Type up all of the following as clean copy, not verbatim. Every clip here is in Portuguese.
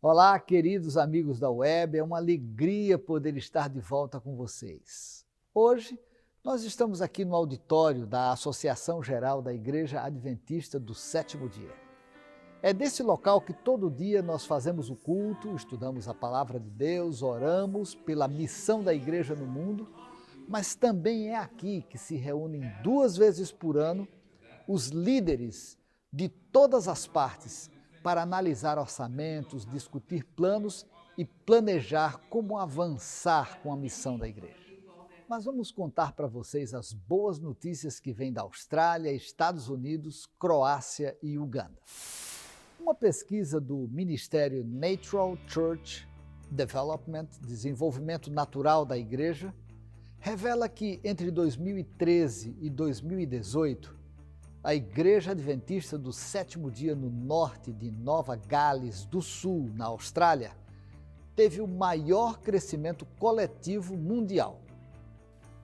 Olá, queridos amigos da web, é uma alegria poder estar de volta com vocês. Hoje, nós estamos aqui no auditório da Associação Geral da Igreja Adventista do Sétimo Dia. É desse local que todo dia nós fazemos o culto, estudamos a palavra de Deus, oramos pela missão da igreja no mundo, mas também é aqui que se reúnem 2 vezes por ano os líderes de todas as partes para analisar orçamentos, discutir planos e planejar como avançar com a missão da igreja. Mas vamos contar para vocês as boas notícias que vêm da Austrália, Estados Unidos, Croácia e Uganda. Uma pesquisa do Ministério Natural Church Development, Desenvolvimento Natural da Igreja, revela que entre 2013 e 2018, a Igreja Adventista do Sétimo Dia no norte de Nova Gales do Sul, na Austrália, teve o maior crescimento coletivo mundial.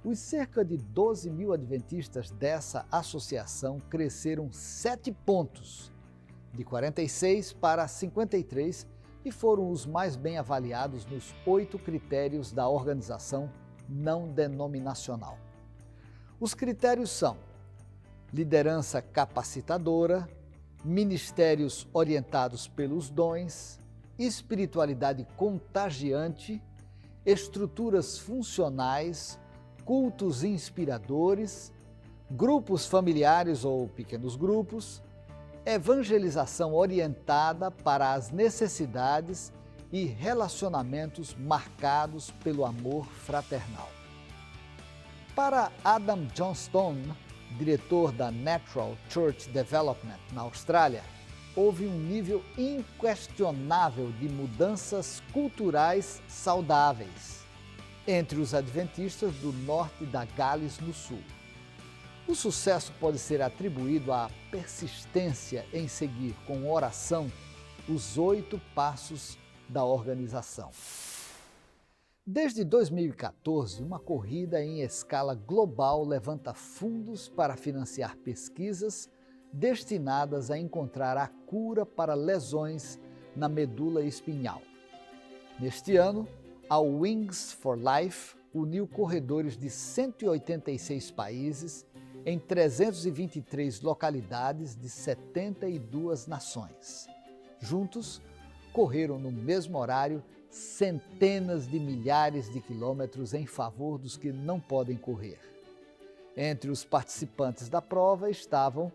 Os cerca de 12 mil adventistas dessa associação cresceram 7 pontos, de 46 para 53, e foram os mais bem avaliados nos 8 critérios da organização não denominacional. Os critérios são liderança capacitadora, ministérios orientados pelos dons, espiritualidade contagiante, estruturas funcionais, cultos inspiradores, grupos familiares ou pequenos grupos, evangelização orientada para as necessidades e relacionamentos marcados pelo amor fraternal. Para Adam Johnstone, diretor da Natural Church Development na Austrália, houve um nível inquestionável de mudanças culturais saudáveis entre os adventistas do norte da Gales no sul. O sucesso pode ser atribuído à persistência em seguir com oração os 8 passos da organização. Desde 2014, uma corrida em escala global levanta fundos para financiar pesquisas destinadas a encontrar a cura para lesões na medula espinhal. Neste ano, a Wings for Life uniu corredores de 186 países em 323 localidades de 72 nações. Juntos, correram no mesmo horário centenas de milhares de quilômetros em favor dos que não podem correr. Entre os participantes da prova estavam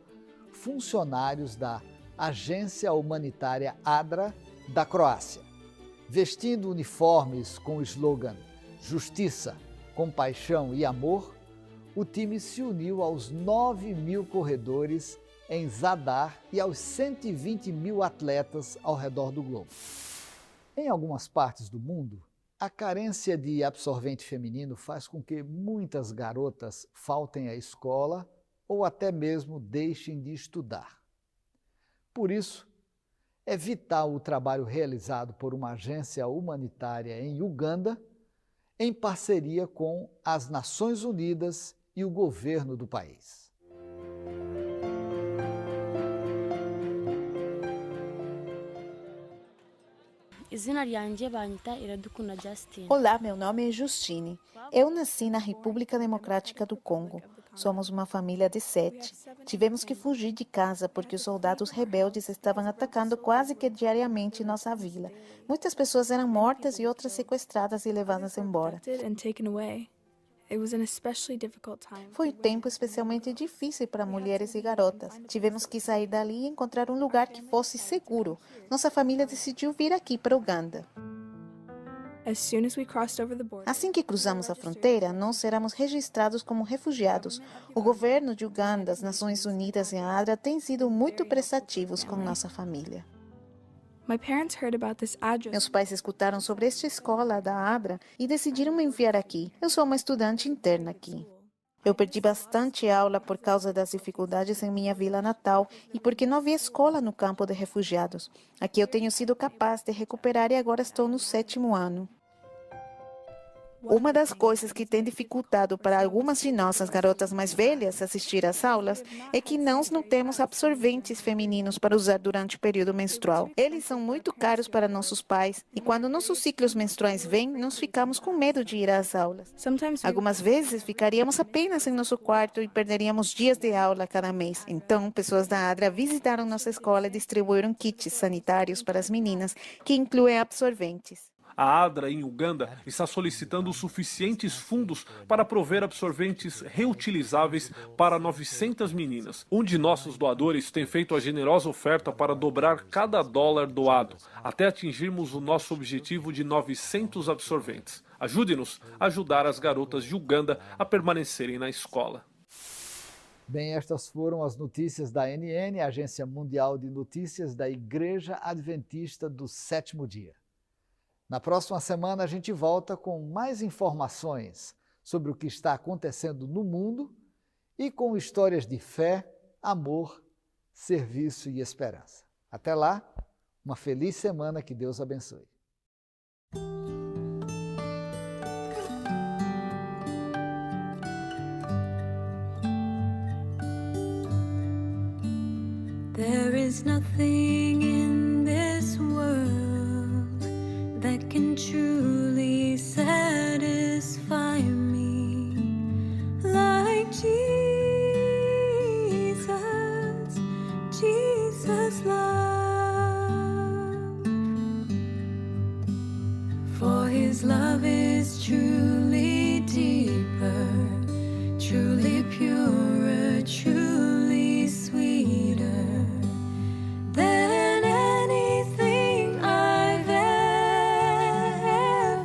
funcionários da Agência Humanitária ADRA da Croácia. Vestindo uniformes com o slogan Justiça, Compaixão e Amor, o time se uniu aos 9 mil corredores em Zadar e aos 120 mil atletas ao redor do globo. Em algumas partes do mundo, a carência de absorvente feminino faz com que muitas garotas faltem à escola ou até mesmo deixem de estudar. Por isso, é vital o trabalho realizado por uma agência humanitária em Uganda, em parceria com as Nações Unidas e o governo do país. Olá, meu nome é Justine. Eu nasci na República Democrática do Congo. Somos uma família de 7. Tivemos que fugir de casa porque os soldados rebeldes estavam atacando quase que diariamente nossa vila. Muitas pessoas eram mortas e outras sequestradas e levadas embora. Foi um tempo especialmente difícil para mulheres e garotas. Tivemos que sair dali e encontrar um lugar que fosse seguro. Nossa família decidiu vir aqui para Uganda. Assim que cruzamos a fronteira, nós éramos registrados como refugiados. O governo de Uganda, as Nações Unidas e a ADRA têm sido muito prestativos com nossa família. Meus pais escutaram sobre esta escola da ADRA e decidiram me enviar aqui. Eu sou uma estudante interna aqui. Eu perdi bastante aula por causa das dificuldades em minha vila natal e porque não havia escola no campo de refugiados. Aqui eu tenho sido capaz de recuperar e agora estou no 7º ano. Uma das coisas que tem dificultado para algumas de nossas garotas mais velhas assistir às aulas é que nós não temos absorventes femininos para usar durante o período menstrual. Eles são muito caros para nossos pais e quando nossos ciclos menstruais vêm, nós ficamos com medo de ir às aulas. Algumas vezes ficaríamos apenas em nosso quarto e perderíamos dias de aula cada mês. Então, pessoas da ADRA visitaram nossa escola e distribuíram kits sanitários para as meninas que incluem absorventes. A ADRA, em Uganda, está solicitando suficientes fundos para prover absorventes reutilizáveis para 900 meninas. Um de nossos doadores tem feito a generosa oferta para dobrar cada dólar doado, até atingirmos o nosso objetivo de 900 absorventes. Ajude-nos a ajudar as garotas de Uganda a permanecerem na escola. Bem, estas foram as notícias da ANN, Agência Mundial de Notícias da Igreja Adventista do Sétimo Dia. Na próxima semana a gente volta com mais informações sobre o que está acontecendo no mundo e com histórias de fé, amor, serviço e esperança. Até lá, uma feliz semana, que Deus abençoe. There is nothing in this world that can truly satisfy me like Jesus' love. For His love is truly deeper, truly purer, truly sweeter than anything I've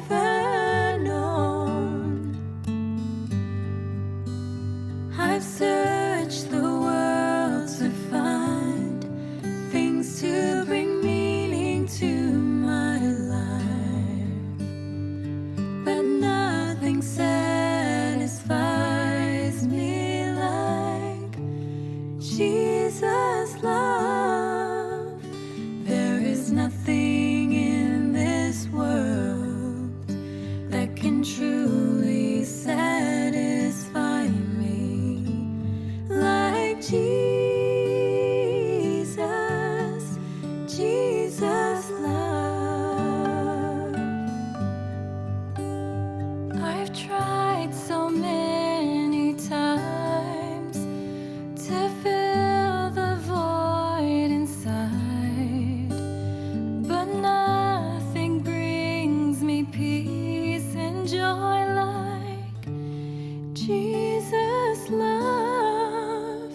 ever known. I've searched the world to find things to bring meaning to my life, but nothing satisfies me like Jesus' love. There is nothing in this world that can truly satisfy me like Jesus' love. I've tried so many times to fill the void inside, but nothing brings me peace and joy like Jesus' love.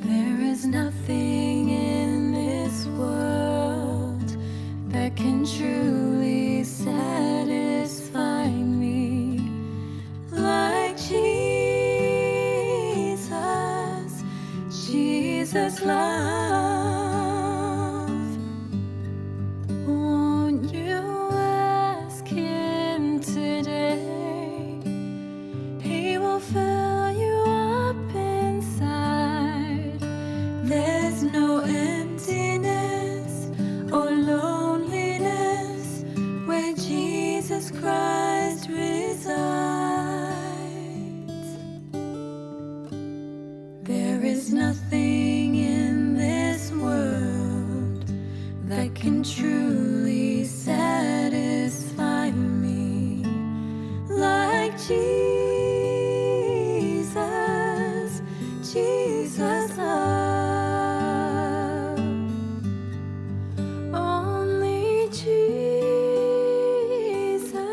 There is nothing in this world that can truly satisfy me like Jesus' love. Won't you ask Him today? He will fill you up inside. There's no emptiness or loneliness where Jesus Christ resides. There is nothing in this world that can truly satisfy me like Jesus' love. Only Jesus' love.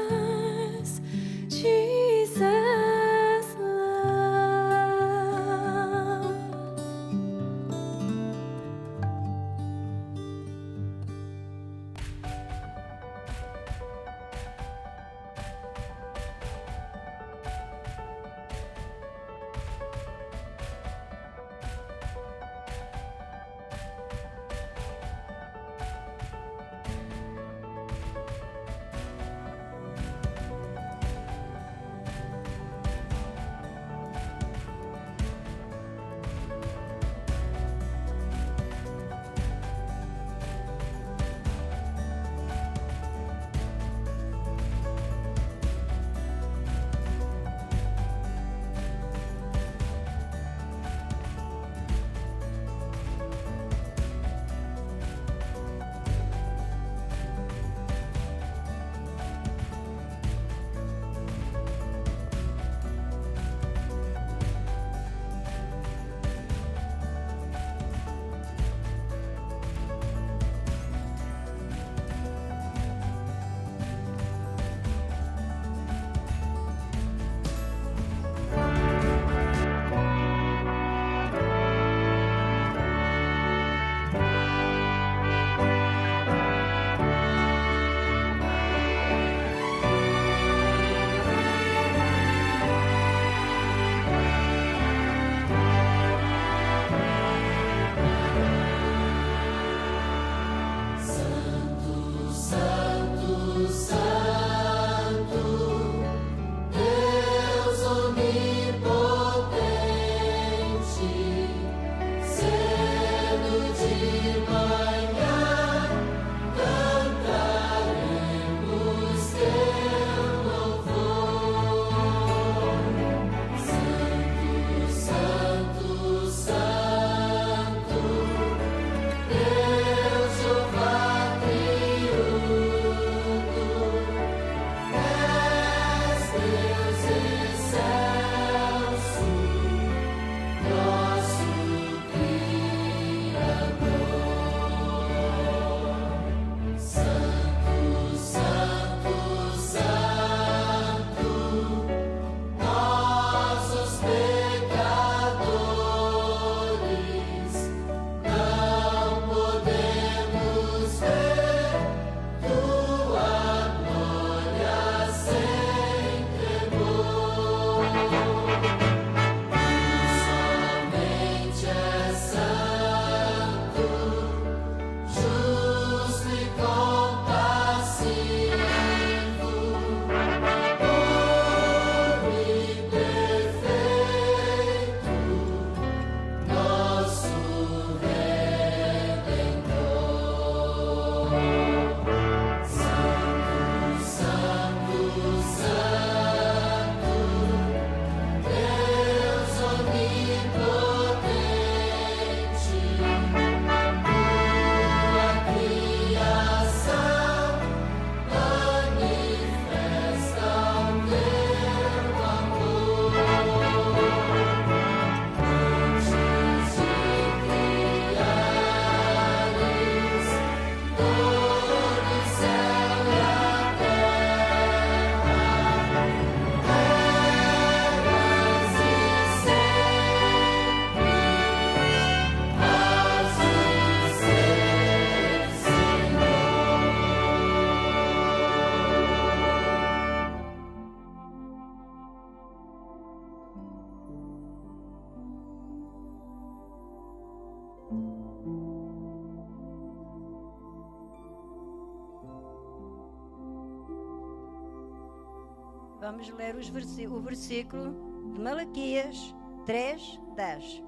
Vamos ler o versículo de Malaquias 3:10.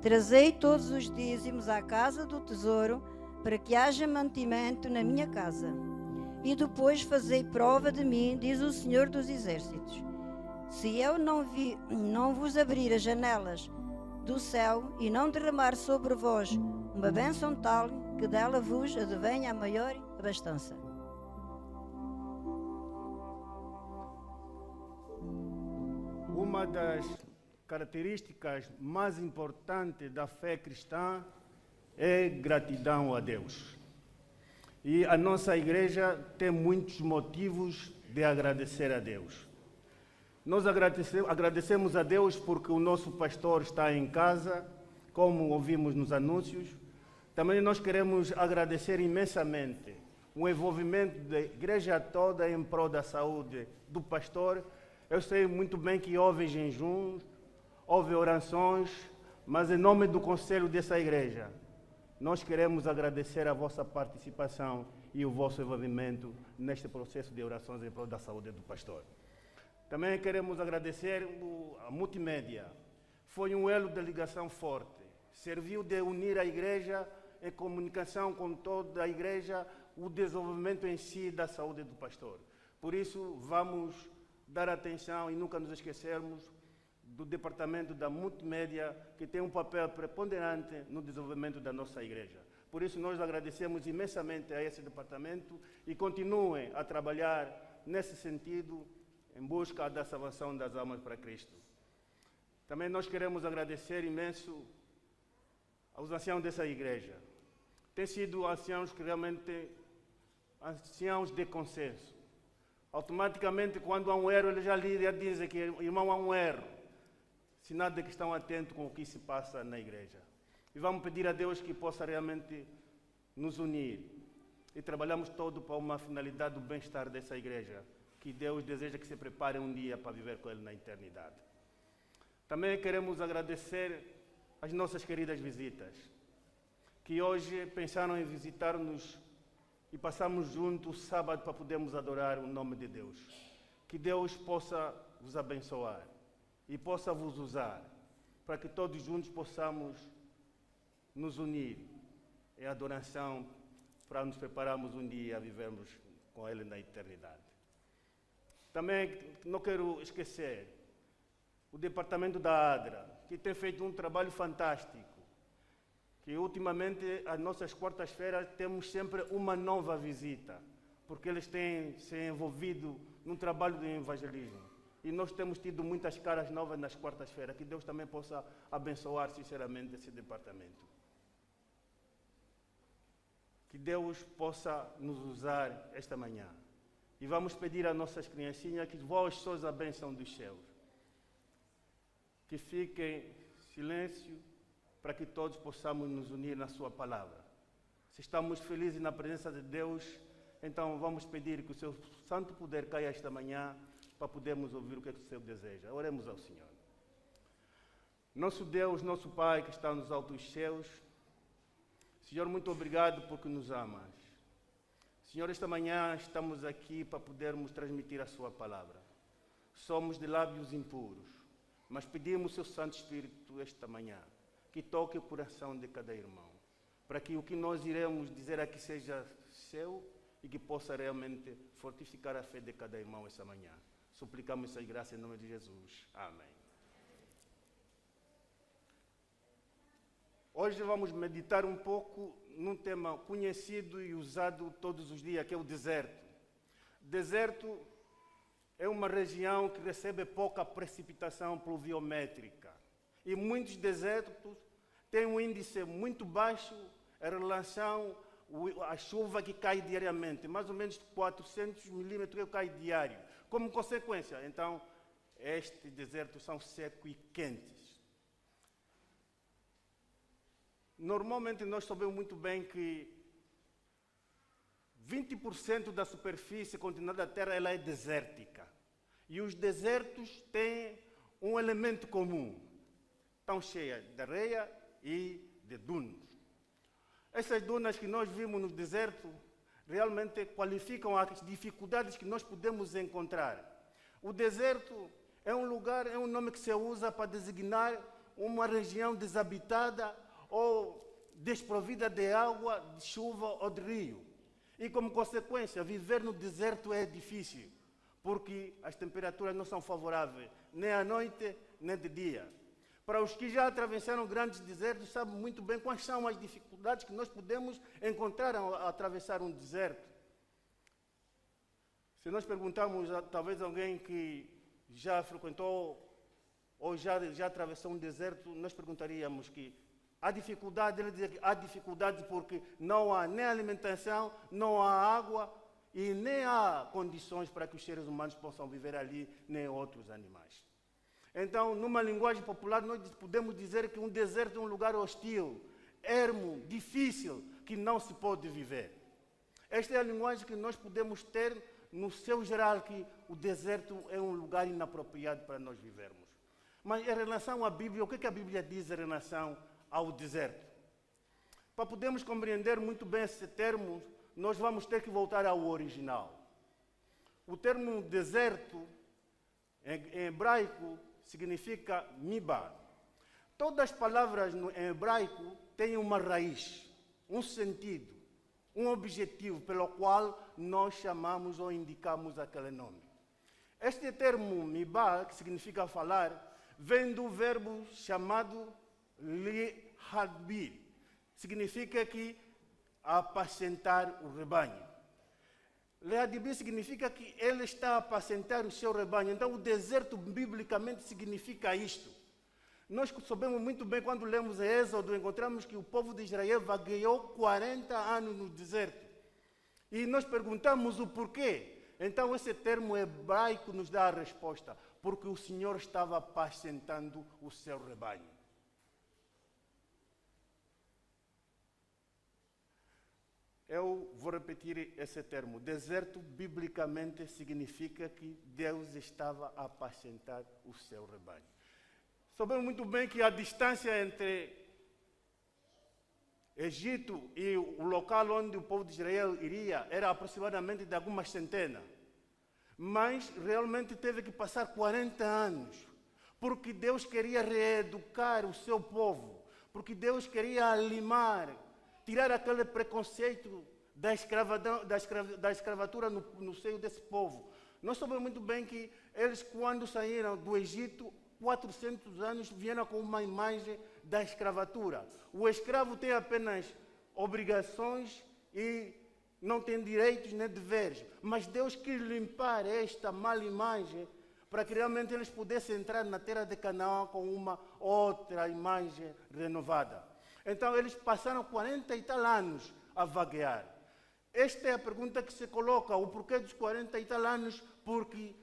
Trazei todos os dízimos à casa do tesouro, para que haja mantimento na minha casa. E depois fazei prova de mim, diz o Senhor dos Exércitos. Se eu não vos abrir as janelas do céu e não derramar sobre vós uma bênção tal, que dela vos advenha a maior abastança. Uma das características mais importantes da fé cristã é gratidão a Deus. E a nossa igreja tem muitos motivos de agradecer a Deus. Nós agradecemos a Deus porque o nosso pastor está em casa, como ouvimos nos anúncios. Também nós queremos agradecer imensamente o envolvimento da igreja toda em prol da saúde do pastor. Eu sei muito bem que houve jejuns, houve orações, mas em nome do conselho dessa igreja, nós queremos agradecer a vossa participação e o vosso envolvimento neste processo de orações em prol da saúde do pastor. Também queremos agradecer a multimédia. Foi um elo de ligação forte. Serviu de unir a igreja em comunicação com toda a igreja, o desenvolvimento em si da saúde do pastor. Por isso, vamos dar atenção e nunca nos esquecermos do departamento da multimédia, que tem um papel preponderante no desenvolvimento da nossa igreja. Por isso, nós agradecemos imensamente a esse departamento e continuem a trabalhar nesse sentido, em busca da salvação das almas para Cristo. Também nós queremos agradecer imenso aos anciãos dessa igreja. Têm sido anciãos que realmente, anciãos de consenso. Automaticamente, quando há um erro, eles já dizem que, irmão, há um erro. Sinal de que estão atentos com o que se passa na igreja. E vamos pedir a Deus que possa realmente nos unir. E trabalhamos todo para uma finalidade do bem-estar dessa igreja, que Deus deseja que se prepare um dia para viver com Ele na eternidade. Também queremos agradecer as nossas queridas visitas, que hoje pensaram em visitar-nos e passamos juntos o sábado para podermos adorar o nome de Deus. Que Deus possa vos abençoar e possa vos usar, para que todos juntos possamos nos unir em adoração, para nos prepararmos um dia a vivermos com Ele na eternidade. Também não quero esquecer o departamento da ADRA, que tem feito um trabalho fantástico, que ultimamente, às nossas quartas-feiras, temos sempre uma nova visita, porque eles têm se envolvido num trabalho de evangelismo. E nós temos tido muitas caras novas nas quartas-feiras. Que Deus também possa abençoar sinceramente esse departamento. Que Deus possa nos usar esta manhã. E vamos pedir às nossas criancinhas que vós sois a bênção dos céus. Que fiquem em silêncio para que todos possamos nos unir na sua palavra. Se estamos felizes na presença de Deus, então vamos pedir que o seu santo poder caia esta manhã, para podermos ouvir o que o Senhor deseja. Oremos ao Senhor. Nosso Deus, nosso Pai, que está nos altos céus, Senhor, muito obrigado porque nos amas. Senhor, esta manhã estamos aqui para podermos transmitir a sua palavra. Somos de lábios impuros, mas pedimos o seu Santo Espírito esta manhã, que toque o coração de cada irmão, para que o que nós iremos dizer aqui seja seu e que possa realmente fortificar a fé de cada irmão esta manhã. Suplicamos essa graça em nome de Jesus. Amém. Hoje vamos meditar um pouco num tema conhecido e usado todos os dias, que é o deserto. Deserto é uma região que recebe pouca precipitação pluviométrica. E muitos desertos têm um índice muito baixo em relação à chuva que cai diariamente. Mais ou menos 400 milímetros que cai diário. Como consequência, então, estes desertos são secos e quentes. Normalmente, nós sabemos muito bem que 20% da superfície continental da Terra ela é desértica. E os desertos têm um elemento comum. Estão cheias de areia e de dunas. Essas dunas que nós vimos no deserto realmente qualificam as dificuldades que nós podemos encontrar. O deserto é um lugar, é um nome que se usa para designar uma região desabitada ou desprovida de água, de chuva ou de rio. E como consequência, viver no deserto é difícil, porque as temperaturas não são favoráveis, nem à noite, nem de dia. Para os que já atravessaram grandes desertos, sabem muito bem quais são as dificuldades que nós podemos encontrar ao atravessar um deserto. Se nós perguntarmos a talvez alguém que já frequentou ou já atravessou um deserto, nós perguntaríamos que há dificuldade, ele diz que há dificuldade porque não há nem alimentação, não há água e nem há condições para que os seres humanos possam viver ali, nem outros animais. Então, numa linguagem popular, nós podemos dizer que um deserto é um lugar hostil, ermo, difícil, que não se pode viver. Esta é a linguagem que nós podemos ter no seu geral, que o deserto é um lugar inapropriado para nós vivermos. Mas em relação à Bíblia, o que a Bíblia diz em relação ao deserto? Para podermos compreender muito bem esse termo, nós vamos ter que voltar ao original. O termo deserto, em hebraico, significa miba. Todas as palavras em hebraico têm uma raiz, um sentido, um objetivo pelo qual nós chamamos ou indicamos aquele nome. Este termo miba, que significa falar, vem do verbo chamado lihadbir. Significa que apacentar o rebanho. Lihadbir significa que ele está a apacentar o seu rebanho. Então, o deserto, biblicamente, significa isto. Nós sabemos muito bem, quando lemos Êxodo, encontramos que o povo de Israel vagueou 40 anos no deserto. E nós perguntamos o porquê. Então, esse termo hebraico nos dá a resposta. Porque o Senhor estava apacentando o seu rebanho. Eu vou repetir esse termo. Deserto, biblicamente, significa que Deus estava a apacentar o seu rebanho. Sabemos muito bem que a distância entre Egito e o local onde o povo de Israel iria era aproximadamente de algumas centenas. Mas realmente teve que passar 40 anos, porque Deus queria reeducar o seu povo, porque Deus queria limar, tirar aquele preconceito da escravatura no seio desse povo. Nós sabemos muito bem que eles, quando saíram do Egito, 400 anos vieram com uma imagem da escravatura. O escravo tem apenas obrigações e não tem direitos nem deveres. Mas Deus quis limpar esta mala imagem para que realmente eles pudessem entrar na terra de Canaã com uma outra imagem renovada. Então eles passaram 40 e tal anos a vaguear. Esta é a pergunta que se coloca, o porquê dos 40 e tal anos? Porque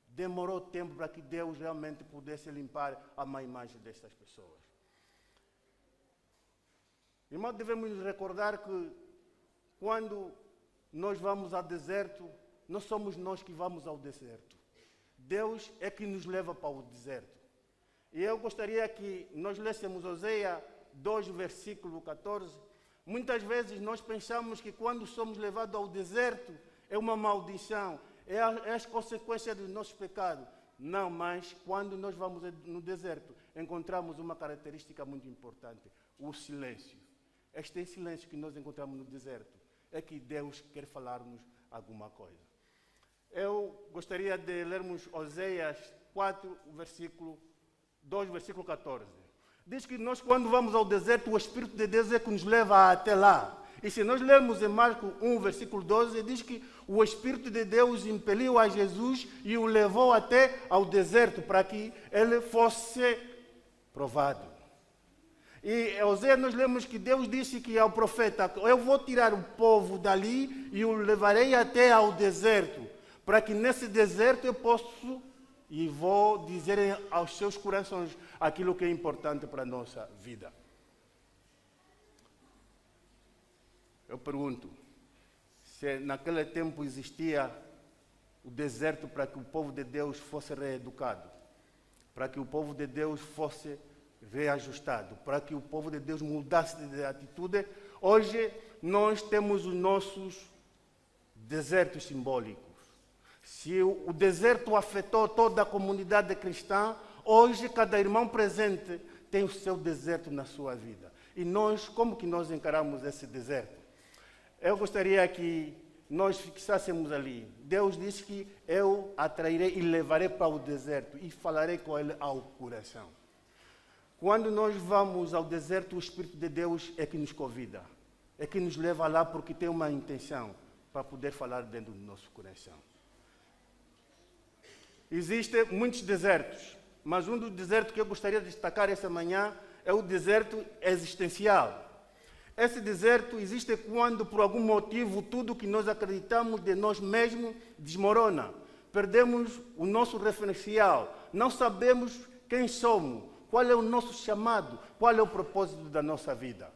demorou tempo para que Deus realmente pudesse limpar a má imagem destas pessoas. Irmão, devemos recordar que quando nós vamos ao deserto, não somos nós que vamos ao deserto. Deus é que nos leva para o deserto. E eu gostaria que nós lêssemos Oséias 2, versículo 14. Muitas vezes nós pensamos que quando somos levados ao deserto é uma maldição, é as consequências dos nossos pecados. Não, mas quando nós vamos no deserto, encontramos uma característica muito importante, o silêncio. Este silêncio que nós encontramos no deserto é que Deus quer falar-nos alguma coisa. Eu gostaria de lermos Oséias 4, versículo 2, versículo 14. Diz que nós, quando vamos ao deserto, o Espírito de Deus é que nos leva até lá. E se nós lermos em Marcos 1, versículo 12, diz que o Espírito de Deus impeliu a Jesus e o levou até ao deserto para que ele fosse provado. E em Oséias nós lemos que Deus disse que ao profeta, eu vou tirar o povo dali e o levarei até ao deserto, para que nesse deserto eu possa e vou dizer aos seus corações aquilo que é importante para a nossa vida. Eu pergunto, se naquele tempo existia o deserto para que o povo de Deus fosse reeducado, para que o povo de Deus fosse reajustado, para que o povo de Deus mudasse de atitude, hoje nós temos os nossos desertos simbólicos. Se o deserto afetou toda a comunidade cristã, hoje cada irmão presente tem o seu deserto na sua vida. E nós, como que nós encaramos esse deserto? Eu gostaria que nós fixássemos ali. Deus disse que eu atrairei e levarei para o deserto e falarei com ele ao coração. Quando nós vamos ao deserto, o Espírito de Deus é que nos convida, é que nos leva lá porque tem uma intenção para poder falar dentro do nosso coração. Existem muitos desertos, mas um dos desertos que eu gostaria de destacar essa manhã é o deserto existencial. Esse deserto existe quando, por algum motivo, tudo que nós acreditamos de nós mesmos desmorona. Perdemos o nosso referencial, não sabemos quem somos, qual é o nosso chamado, qual é o propósito da nossa vida.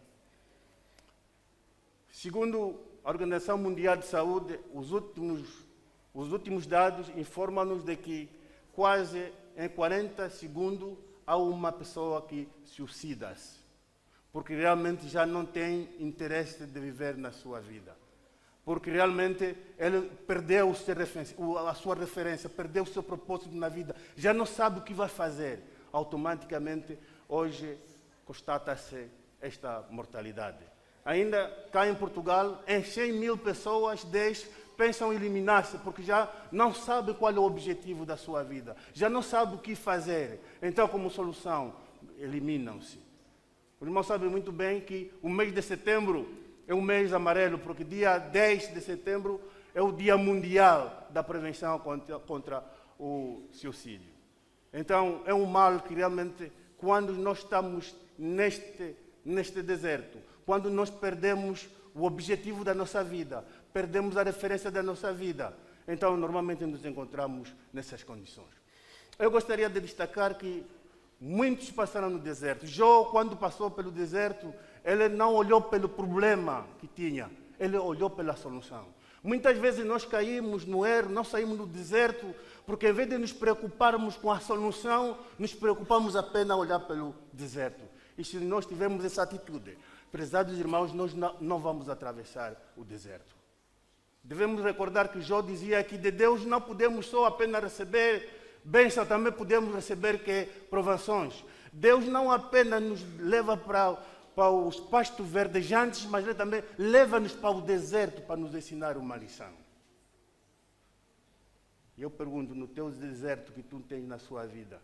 Segundo a Organização Mundial de Saúde, os últimos dados informam-nos de que quase em 40 segundos há uma pessoa que suicida-se, porque realmente já não tem interesse de viver na sua vida. Porque realmente ele perdeu a sua referência, perdeu o seu propósito na vida, já não sabe o que vai fazer. Automaticamente, hoje, constata-se esta mortalidade. Ainda cá em Portugal, em 100 mil pessoas, 10 pensam em eliminar-se, porque já não sabem qual é o objetivo da sua vida, já não sabem o que fazer. Então, como solução, eliminam-se. Os irmãos sabem muito bem que o mês de setembro é um mês amarelo, porque dia 10 de setembro é o Dia Mundial da Prevenção contra o suicídio. Então, é um mal que realmente, quando nós estamos neste deserto, quando nós perdemos o objetivo da nossa vida, perdemos a referência da nossa vida, então, normalmente nos encontramos nessas condições. Eu gostaria de destacar que muitos passaram no deserto. Jó, quando passou pelo deserto, ele não olhou pelo problema que tinha, ele olhou pela solução. Muitas vezes nós caímos no erro, nós saímos do deserto, porque em vez de nos preocuparmos com a solução, nos preocupamos apenas a olhar pelo deserto. E se nós tivermos essa atitude, prezados irmãos, nós não vamos atravessar o deserto. Devemos recordar que Jó dizia que de Deus não podemos só apenas receber bênção, também podemos receber provações. Deus não apenas nos leva para os pastos verdejantes, mas Ele também leva-nos para o deserto para nos ensinar uma lição. E eu pergunto, no teu deserto que tu tens na sua vida,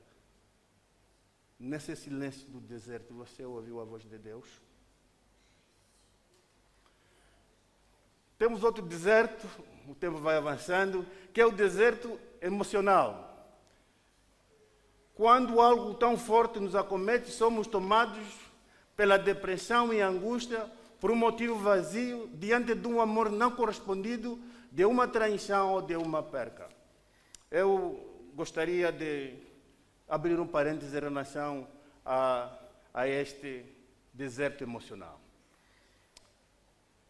nesse silêncio do deserto, você ouviu a voz de Deus? Temos outro deserto, o tempo vai avançando, que é o deserto emocional. Quando algo tão forte nos acomete, somos tomados pela depressão e angústia por um motivo vazio, diante de um amor não correspondido, de uma traição ou de uma perca. Eu gostaria de abrir um parênteses em relação a este deserto emocional.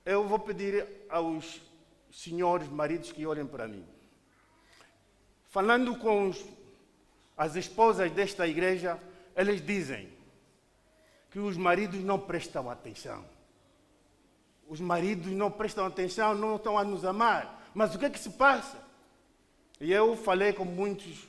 Eu vou pedir aos senhores maridos que olhem para mim. Falando com as esposas desta igreja, eles dizem que os maridos não prestam atenção. Os maridos não prestam atenção, não estão a nos amar. Mas o que é que se passa? E eu falei com muitos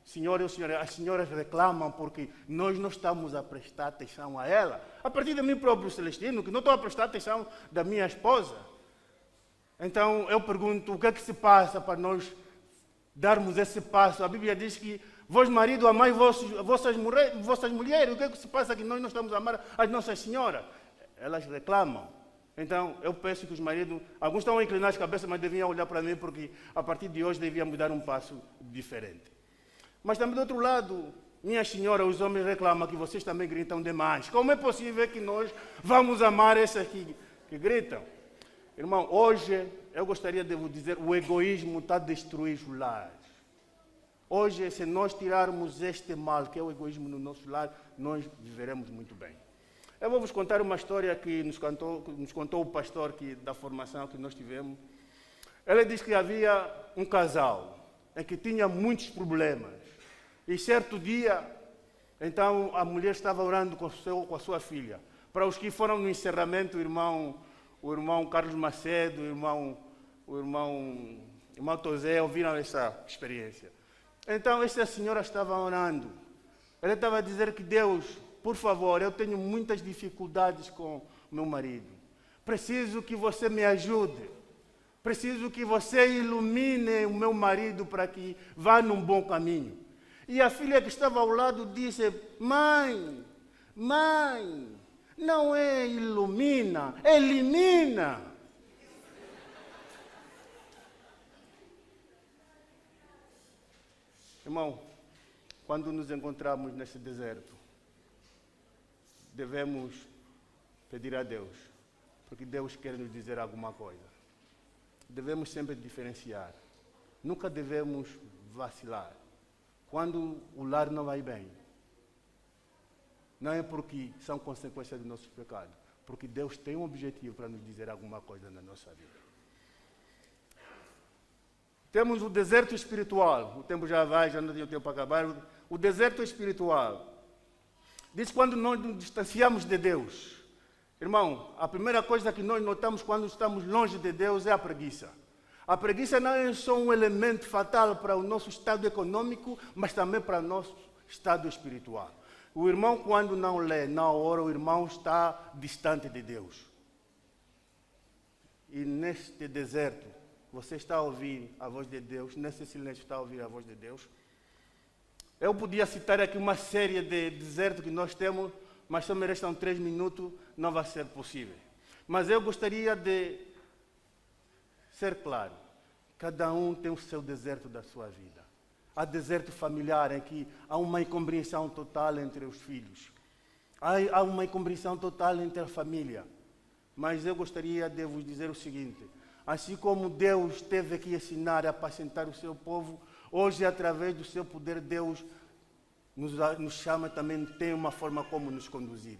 senhores, as senhoras reclamam porque nós não estamos a prestar atenção a ela. A partir de mim próprio, Celestino, que não estou a prestar atenção da minha esposa. Então eu pergunto, o que é que se passa para nós darmos esse passo? A Bíblia diz que vós, marido, amai vossas mulheres. O que é que se passa que nós não estamos a amar as nossas senhoras? Elas reclamam. Então, eu peço que os maridos, alguns estão a inclinar as cabeças, mas deviam olhar para mim, porque a partir de hoje devíamos dar um passo diferente. Mas também do outro lado, minhas senhoras, os homens reclamam que vocês também gritam demais. Como é possível que nós vamos amar essas que gritam? Irmão, hoje eu gostaria de vos dizer, o egoísmo está a destruir os lares. Hoje, se nós tirarmos este mal, que é o egoísmo no nosso lar, nós viveremos muito bem. Eu vou vos contar uma história que nos contou o pastor da formação que nós tivemos. Ele disse que havia um casal em que tinha muitos problemas. E certo dia, então, a mulher estava orando com a sua filha. Para os que foram no encerramento, o irmão Carlos Macedo, o o irmão Tosé ouviram essa experiência. Então, essa senhora estava orando. Ela estava a dizer que Deus, por favor, eu tenho muitas dificuldades com meu marido. Preciso que você me ajude. Preciso que você ilumine o meu marido para que vá num bom caminho. E a filha que estava ao lado disse: mãe, não é ilumina, elimina. Irmão, quando nos encontramos nesse deserto, devemos pedir a Deus, porque Deus quer nos dizer alguma coisa. Devemos sempre diferenciar. Nunca devemos vacilar. Quando o lar não vai bem, não é porque são consequências dos nossos pecados, porque Deus tem um objetivo para nos dizer alguma coisa na nossa vida. Temos o deserto espiritual. O tempo já vai, já não tenho tempo para acabar. O deserto espiritual. Diz que quando nós nos distanciamos de Deus. Irmão, a primeira coisa que nós notamos quando estamos longe de Deus é a preguiça. A preguiça não é só um elemento fatal para o nosso estado econômico, mas também para o nosso estado espiritual. O irmão, quando não lê, não ora, o irmão está distante de Deus. E neste deserto, você está a ouvir a voz de Deus, nesse silêncio está a ouvir a voz de Deus. Eu podia citar aqui uma série de desertos que nós temos, mas só me restam 3 minutos, não vai ser possível. Mas eu gostaria de ser claro. Cada um tem o seu deserto da sua vida. Há deserto familiar em que há uma incompreensão total entre os filhos. Há uma incompreensão total entre a família. Mas eu gostaria de vos dizer o seguinte: assim como Deus teve que ensinar a apacentar o seu povo, hoje, através do seu poder, Deus nos chama também, tem uma forma como nos conduzir.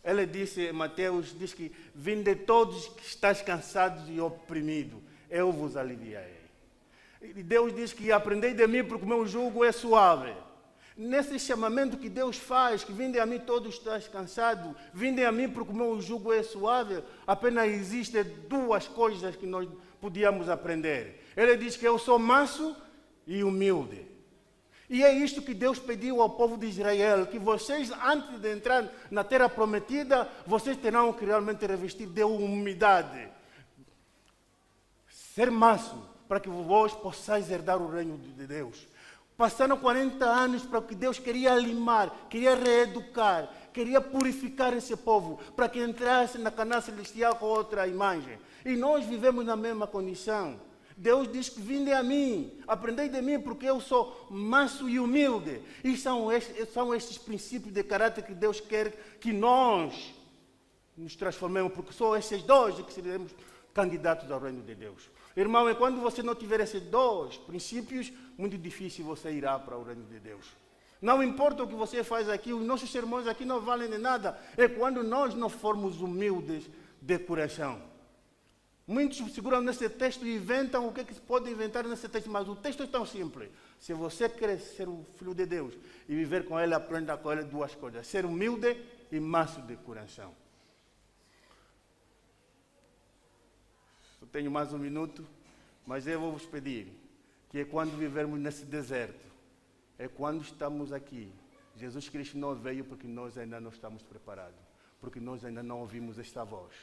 Ele disse, Mateus, diz que: vinde todos que estáis cansados e oprimidos, eu vos aliviarei. E Deus diz que: aprendei de mim, porque o meu jugo é suave. Nesse chamamento que Deus faz, que vinde a mim todos estáis cansados, vinde a mim porque o meu jugo é suave, apenas existem 2 coisas que nós podíamos aprender. Ele diz que eu sou manso e humilde. E é isto que Deus pediu ao povo de Israel, que vocês, antes de entrar na terra prometida, vocês terão que realmente revestir de humildade. Ser manso, para que vós possais herdar o reino de Deus. Passaram 40 anos para que Deus queria limar, queria reeducar, queria purificar esse povo, para que entrasse na Canaã celestial com outra imagem. E nós vivemos na mesma condição. Deus diz que: vinde a mim, aprendei de mim, porque eu sou manso e humilde. E são estes princípios de caráter que Deus quer que nós nos transformemos, porque são esses 2 que seremos candidatos ao reino de Deus. Irmão, e quando você não tiver esses 2 princípios, muito difícil você irá para o reino de Deus. Não importa o que você faz aqui, os nossos sermões aqui não valem de nada. É quando nós não formos humildes de coração. Muitos seguram nesse texto e inventam o que se pode inventar nesse texto, mas o texto é tão simples. Se você quer ser um filho de Deus e viver com Ele, aprenda com Ele 2 coisas: ser humilde e manso de coração. Eu tenho mais 1 minuto, mas eu vou vos pedir que quando vivermos nesse deserto, é quando estamos aqui. Jesus Cristo não veio porque nós ainda não estamos preparados, porque nós ainda não ouvimos esta voz.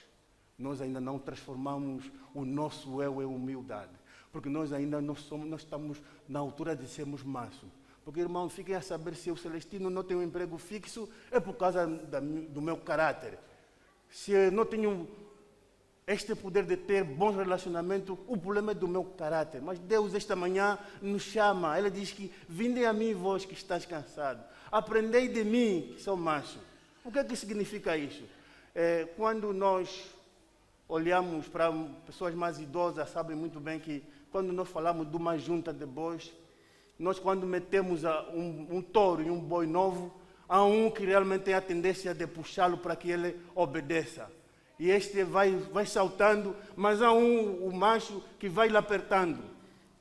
Nós ainda não transformamos o nosso eu em humildade, porque nós ainda não estamos na altura de sermos mansos. Porque, irmão, fiquem a saber, se o Celestino não tem um emprego fixo, é por causa do meu caráter. Se eu não tenho este poder de ter bons relacionamentos, o problema é do meu caráter. Mas Deus esta manhã nos chama. Ele diz que: vinde a mim, vós que estáis cansados, aprendei de mim, que sou manso. O que é que significa isso? Quando nós olhamos para pessoas mais idosas, sabem muito bem que quando nós falamos de uma junta de bois, nós, quando metemos um touro e um boi novo, há um que realmente tem a tendência de puxá-lo para que ele obedeça. E este vai saltando, mas há o macho que vai lhe apertando.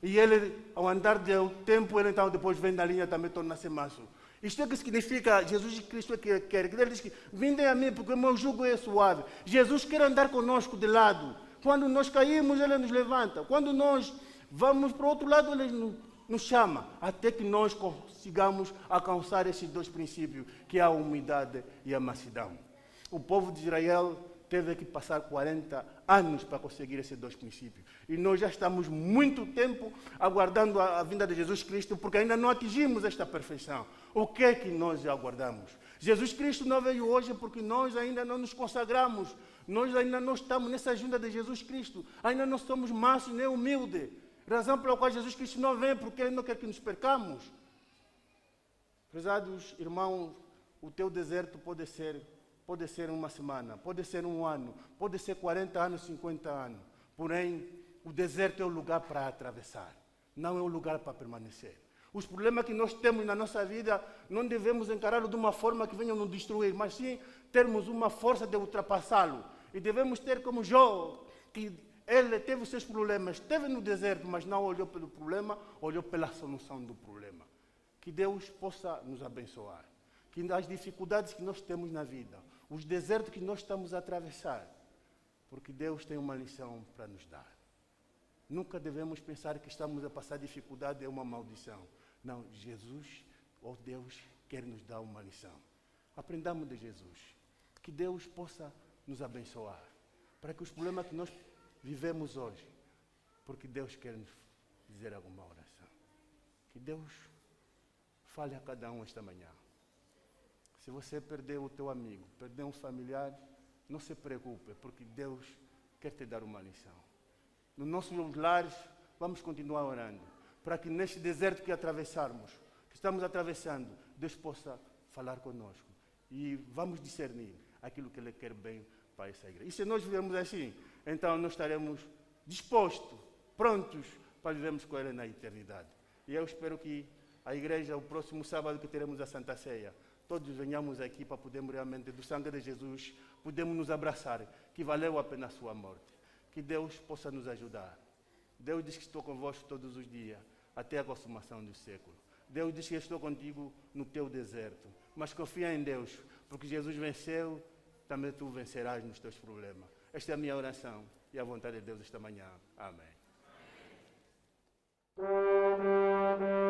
E ele, ao andar do tempo, ele então depois vem da linha, também torna-se macho. Isto é que significa, Jesus Cristo é que quer. Ele diz que: vinde a mim, porque o meu jugo é suave. Jesus quer andar conosco de lado. Quando nós caímos, Ele nos levanta. Quando nós vamos para o outro lado, Ele nos chama, até que nós consigamos alcançar esses dois princípios, que é a humildade e a mansidão. O povo de Israel teve que passar 40 anos para conseguir esses dois princípios. E nós já estamos muito tempo aguardando a vinda de Jesus Cristo, porque ainda não atingimos esta perfeição. O que é que nós aguardamos? Jesus Cristo não veio hoje porque nós ainda não nos consagramos. Nós ainda não estamos nessa ajuda de Jesus Cristo. Ainda não somos mansos nem humildes. Razão pela qual Jesus Cristo não vem, porque Ele não quer que nos percamos. Prezados irmãos, o teu deserto pode ser uma semana, pode ser um ano, pode ser 40 anos, 50 anos. Porém, o deserto é o lugar para atravessar, não é o lugar para permanecer. Os problemas que nós temos na nossa vida, não devemos encará-los de uma forma que venham nos destruir, mas sim termos uma força de ultrapassá-lo. E devemos ter como Jó, que ele teve os seus problemas, esteve no deserto, mas não olhou pelo problema, olhou pela solução do problema. Que Deus possa nos abençoar. Que as dificuldades que nós temos na vida, os desertos que nós estamos a atravessar, porque Deus tem uma lição para nos dar. Nunca devemos pensar que estamos a passar dificuldade é uma maldição. Não, Jesus, ou Deus, quer nos dar uma lição. Aprendamos de Jesus. Que Deus possa nos abençoar, para que os problemas que nós vivemos hoje, porque Deus quer nos dizer alguma oração. Que Deus fale a cada um esta manhã. Se você perdeu o teu amigo, perdeu um familiar, não se preocupe, porque Deus quer te dar uma lição. Nos nossos lares, vamos continuar orando, para que neste deserto que atravessarmos, que estamos atravessando, Deus possa falar conosco. E vamos discernir aquilo que Ele quer bem para essa igreja. E se nós vivermos assim, então nós estaremos dispostos, prontos para vivermos com Ele na eternidade. E eu espero que a igreja, o próximo sábado que teremos a Santa Ceia, todos venhamos aqui para podermos realmente, do sangue de Jesus, podemos nos abraçar, que valeu a pena a sua morte. Que Deus possa nos ajudar. Deus diz que estou convosco todos os dias, até a consumação do século. Deus diz que estou contigo no teu deserto. Mas confia em Deus, porque Jesus venceu, também tu vencerás nos teus problemas. Esta é a minha oração e a vontade de Deus esta manhã. Amém. Livro